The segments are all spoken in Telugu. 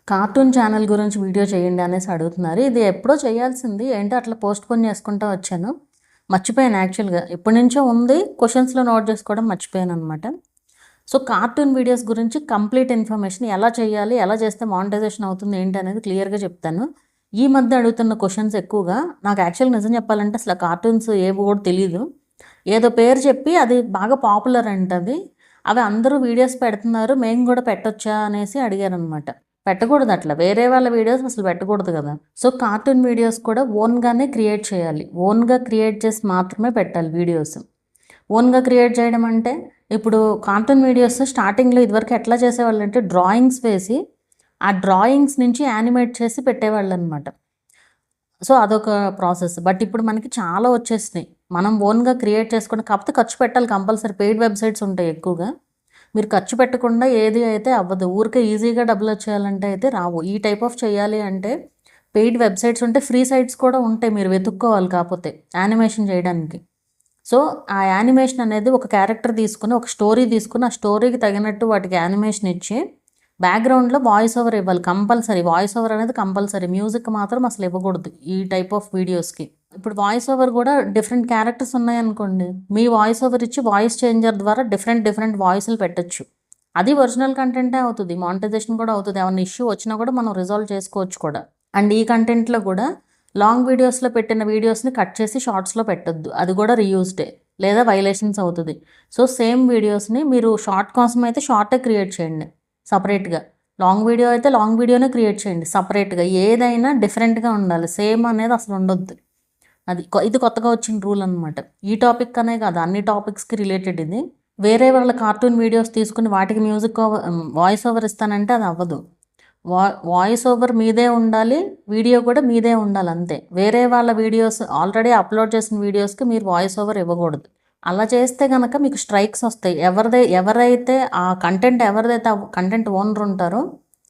కార్టూన్ ఛానల్ గురించి వీడియో చేయండి అనేసి అడుగుతున్నారు. ఇది ఎప్పుడో చేయాల్సింది. ఏంటో అట్లా పోస్ట్‌పోన్ చేసుకుంటూ వచ్చాను. మర్చిపోయాను యాక్చువల్‌గా. ఎప్పటినుంచో ఉంది. క్వెషన్స్‌లో నోట్ చేసుకోవడం మర్చిపోయాననమాట. సో, కార్టూన్ వీడియోస్ గురించి కంప్లీట్ ఇన్ఫర్మేషన్ ఎలా చేయాలి, ఎలా చేస్తే మానిటైజేషన్ అవుతుంది ఏంటి అనేది క్లియర్‌గా చెప్తాను. ఈ మధ్య అడుగుతున్న క్వెషన్స్ ఎక్కువగా నాకు యాక్చువల్‌గా నిజం చెప్పాలంటే అసలు కార్టూన్స్ ఏవో కూడా తెలీదు. ఏదో పేరు చెప్పి అది బాగా పాపులర్ అంట అది. అవి అందరూ వీడియోస్ పెడుతున్నారు. మేము కూడా పెట్టొచ్చా అనేసి అడిగారనమాట. పెట్టకూడదు అట్లా. వేరే వాళ్ళ వీడియోస్ అసలు పెట్టకూడదు కదా! సో, కార్టూన్ వీడియోస్ కూడా ఓన్‌గానే క్రియేట్ చేయాలి. ఓన్‌గా క్రియేట్ చేసి మాత్రమే పెట్టాలి వీడియోస్. ఓన్‌గా క్రియేట్ చేయడం అంటే, ఇప్పుడు కార్టూన్ వీడియోస్ స్టార్టింగ్‌లో ఇదివరకు ఎట్లా చేసేవాళ్ళంటే డ్రాయింగ్స్ వేసి, ఆ డ్రాయింగ్స్ నుంచి యానిమేట్ చేసి పెట్టేవాళ్ళనమాట. సో, అదొక ప్రాసెస్. బట్ ఇప్పుడు మనకి చాలా వచ్చేసినాయి. మనం ఓన్‌గా క్రియేట్ చేసుకొని కాకపోతే ఖర్చు పెట్టాలి కంపల్సరీ. పెయిడ్ వెబ్‌సైట్స్ ఉంటాయి ఎక్కువగా. మీరు ఖర్చు పెట్టకుండా ఏది అయితే అవ్వదు. ఊరికే ఈజీగా డబ్బులొచ్చేయాలంటే అయితే రావు. ఈ టైప్ ఆఫ్ చేయాలి అంటే పెయిడ్ వెబ్‌సైట్స్ ఉంటాయి. ఫ్రీ సైట్స్ కూడా ఉంటాయి. మీరు వెతుక్కోవాలి కాపోతే యానిమేషన్ చేయడానికి. సో, ఆ యానిమేషన్ అనేది ఒక క్యారెక్టర్ తీసుకొని, ఒక స్టోరీ తీసుకొని, ఆ స్టోరీకి తగినట్టు వాటికి యానిమేషన్ ఇచ్చి, బ్యాక్‌గ్రౌండ్‌లో వాయిస్ ఓవర్ ఇవ్వాలి కంపల్సరీ. వాయిస్ ఓవర్ అనేది కంపల్సరీ. మ్యూజిక్ మాత్రం అసలు ఇవ్వకూడదు ఈ టైప్ ఆఫ్ వీడియోస్‌కి. ఇప్పుడు వాయిస్ ఓవర్ కూడా డిఫరెంట్ క్యారెక్టర్స్ ఉన్నాయనుకోండి. మీ వాయిస్ ఓవర్ ఇచ్చి వాయిస్ చేంజర్ ద్వారా డిఫరెంట్ వాయిస్‌లు పెట్టొచ్చు. అది ఒరిజినల్ కంటెంటే అవుతుంది. మానిటైజేషన్ కూడా అవుతుంది. ఏమన్నా ఇష్యూ వచ్చినా కూడా మనం రిజాల్వ్ చేసుకోవచ్చు కూడా. అండ్ ఈ కంటెంట్‌లో కూడా లాంగ్ వీడియోస్‌లో పెట్టిన వీడియోస్‌ని కట్ చేసి షార్ట్స్‌లో పెట్టొద్దు. అది కూడా రీయూజ్డే లేదా వైలేషన్స్ అవుతుంది. సో, సేమ్ వీడియోస్‌ని మీరు షార్ట్ కోసం అయితే షార్టే క్రియేట్ చేయండి సెపరేట్‌గా. లాంగ్ వీడియో అయితే లాంగ్ వీడియోనే క్రియేట్ చేయండి సెపరేట్‌గా. ఏదైనా డిఫరెంట్‌గా ఉండాలి. సేమ్ అనేది అసలు ఉండొద్దు. ఇది కొత్తగా వచ్చిన రూల్ అనమాట. ఈ టాపిక్ అనే కాదు అన్ని టాపిక్స్‌కి రిలేటెడ్ ఇది. వేరే వాళ్ళ కార్టూన్ వీడియోస్ తీసుకొని వాటికి వాయిస్ ఓవర్ ఇస్తానంటే అది అవ్వదు. వాయిస్ ఓవర్ మీదే ఉండాలి. వీడియో కూడా మీదే ఉండాలి అంతే. వేరే వాళ్ళ వీడియోస్ ఆల్రెడీ అప్లోడ్ చేసిన వీడియోస్‌కి మీరు వాయిస్ ఓవర్ ఇవ్వకూడదు. అలా చేస్తే గనక మీకు స్ట్రైక్స్ వస్తాయి. ఎవరైతే ఆ ఎవరిదైతే ఆ కంటెంట్ ఓనర్ ఉంటారో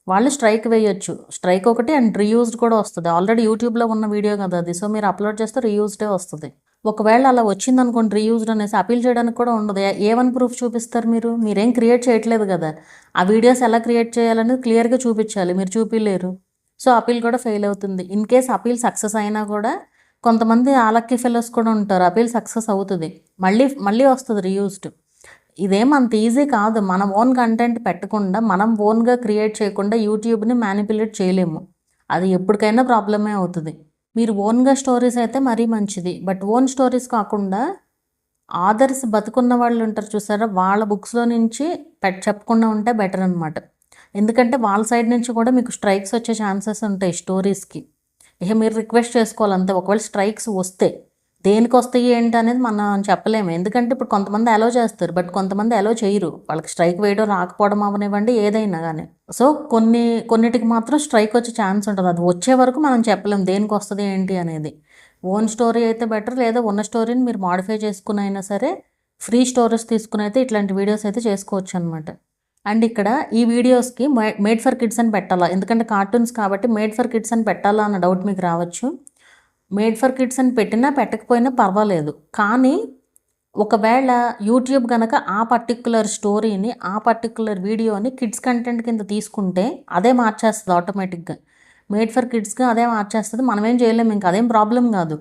వాళ్ళు స్ట్రైక్ వేయొచ్చు. స్ట్రైక్ ఒకటి అండ్ రీయూజ్డ్ కూడా వస్తది. ఆల్రెడీ యూట్యూబ్‌లో ఉన్న వీడియో కదా అది. సో, మీరు అప్లోడ్ చేస్తే రీయూజ్డే వస్తది. ఒకవేళ అలా వచ్చిందనుకోండి రీయూజ్డ్ అనేసి అపీల్ చేయడానికి కూడా ఉండదు. ఏ1 ప్రూఫ్ చూపిస్తారు మీరు? మీరేం క్రియేట్ చేయట్లేదు కదా! ఆ వీడియోస్ ఎలా క్రియేట్ చేయాలనేది క్లియర్‌గా చూపించాలి. మీరు చూపియలేరు. సో, అపీల్ కూడా ఫెయిల్ అవుతుంది. ఇన్ కేస్ అపీల్ సక్సెస్ అయినా కూడా కొంతమంది లక్కీ ఫెలోస్ కూడా ఉంటారు. అపీల్ సక్సెస్ అవుతది. మళ్ళీ వస్తది రీయూజ్డ్. ఇదేం అంత ఈజీ కాదు. మనం ఓన్ కంటెంట్ పెట్టకుండా, మనం ఓన్‌గా క్రియేట్ చేయకుండా యూట్యూబ్‌ని మ్యానిప్యులేట్ చేయలేము. అది ఎప్పటికైనా ప్రాబ్లమే అవుతది. మీరు ఓన్‌గా స్టోరీస్ అయితే మరీ మంచిది. బట్ ఓన్ స్టోరీస్ కాకుండా ఆథర్స్ బతికున్న వాళ్ళు ఉంటారు చూసారా? వాళ్ళ బుక్స్‌లో నుంచి చెప్పకుండా ఉంటే బెటర్ అనమాట. ఎందుకంటే వాళ్ళ సైడ్ నుంచి కూడా మీకు స్ట్రైక్స్ వచ్చే ఛాన్సెస్ ఉంటాయి స్టోరీస్‌కి. ఇక మీరు రిక్వెస్ట్ చేసుకోవాలి అంతే. ఒకవేళ స్ట్రైక్స్ వస్తే దేనికొస్తాయి ఏంటి అనేది మనం చెప్పలేము. ఎందుకంటే ఇప్పుడు కొంతమంది అలో చేస్తారు. బట్ కొంతమంది అలో చేయరు. వాళ్ళకి స్ట్రైక్ వేయడం రాకపోవడం అవ్వనివ్వండి ఏదైనా గానీ. సో, కొన్నిటికి మాత్రం స్ట్రైక్ వచ్చే ఛాన్స్ ఉంటది. అది వచ్చే వరకు మనం చెప్పలేం దేనికొస్తది ఏంటి అనేది. ఓన్ స్టోరీ అయితే బెటర్. లేదా ఉన్న స్టోరీని మీరు మోడిఫై చేసుకొని అయినా సరే ఫ్రీ స్టోరీస్ తీసుకొని అయితే ఇట్లాంటి వీడియోస్ అయితే చేసుకోవచ్చనమాట. అండ్ ఇక్కడ ఈ వీడియోస్‌కి మేడ్ ఫర్ కిడ్స్ అని పెట్టాలా? ఎందుకంటే కార్టూన్స్ కాబట్టి మేడ్ ఫర్ కిడ్స్ అని పెట్టాలా అన్న డౌట్ మీకు రావచ్చు. మేడ్ ఫర్ కిడ్స్ అని పెట్టినా పెట్టకపోయినా పర్వాలేదు. కానీ ఒకవేళ యూట్యూబ్ గనక ఆ పర్టిక్యులర్ స్టోరీని, ఆ పర్టిక్యులర్ వీడియోని కిడ్స్ కంటెంట్ కింద తీసుకుంటే అదే మార్చేస్తది ఆటోమేటిక్‌గా. మేడ్ ఫర్ కిడ్స్‌గా అదే మార్చేస్తది. మనమేం చేయలేము ఇంక అదేం ప్రాబ్లమ్ గాదు.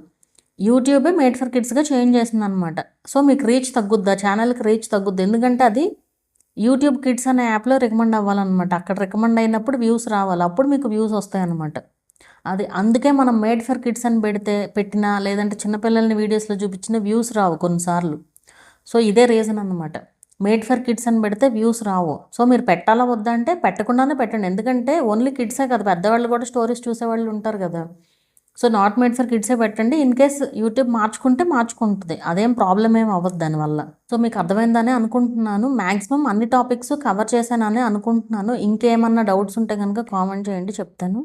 యూట్యూబే మేడ్ ఫర్ కిడ్స్‌గా చేంజ్ చేసిందనమాట. సో, మీకు రీచ్ తగ్గుద్ది. ఆ ఛానల్‌కి రీచ్ తగ్గుద్ది. ఎందుకంటే అది యూట్యూబ్ కిడ్స్ అనే యాప్‌లో రికమెండ్ అవ్వాలనమాట. అక్కడ రికమెండ్ అయినప్పుడు వ్యూస్ రావాలి. అప్పుడు మీకు వ్యూస్ వస్తాయన్నమాట. అందుకే మనం మేడ్ ఫర్ కిడ్స్ అని పెట్టినా లేదంటే చిన్నపిల్లల్ని వీడియోస్‌లో చూపించిన వ్యూస్ రావు కొన్నిసార్లు. సో, ఇదే రీజన్ అనమాట. మేడ్ ఫర్ కిడ్స్ అని పెడితే వ్యూస్ రావు. సో, మీరు పెట్టాలా వద్దా అంటే పెట్టకుండానే పెట్టండి. ఎందుకంటే ఓన్లీ కిడ్సే కాదు పెద్దవాళ్ళు కూడా స్టోరీస్ చూసేవాళ్ళు ఉంటారు కదా! సో, నాట్ మేడ్ ఫర్ కిడ్సే పెట్టండి. ఇన్ కేస్ యూట్యూబ్ మార్చుకుంటే మార్చుకుంటది. అదేం ప్రాబ్లమ్ ఏమి అవ్వదు దానివల్ల. సో, మీకు అర్థమైందనే అనుకుంటున్నాను. మాక్సిమం అన్ని టాపిక్స్ కవర్ చేశాననే అనుకుంటున్నాను. ఇంకేమన్నా డౌట్స్ ఉంటే గనుక కామెంట్ చేయండి చెప్తాను.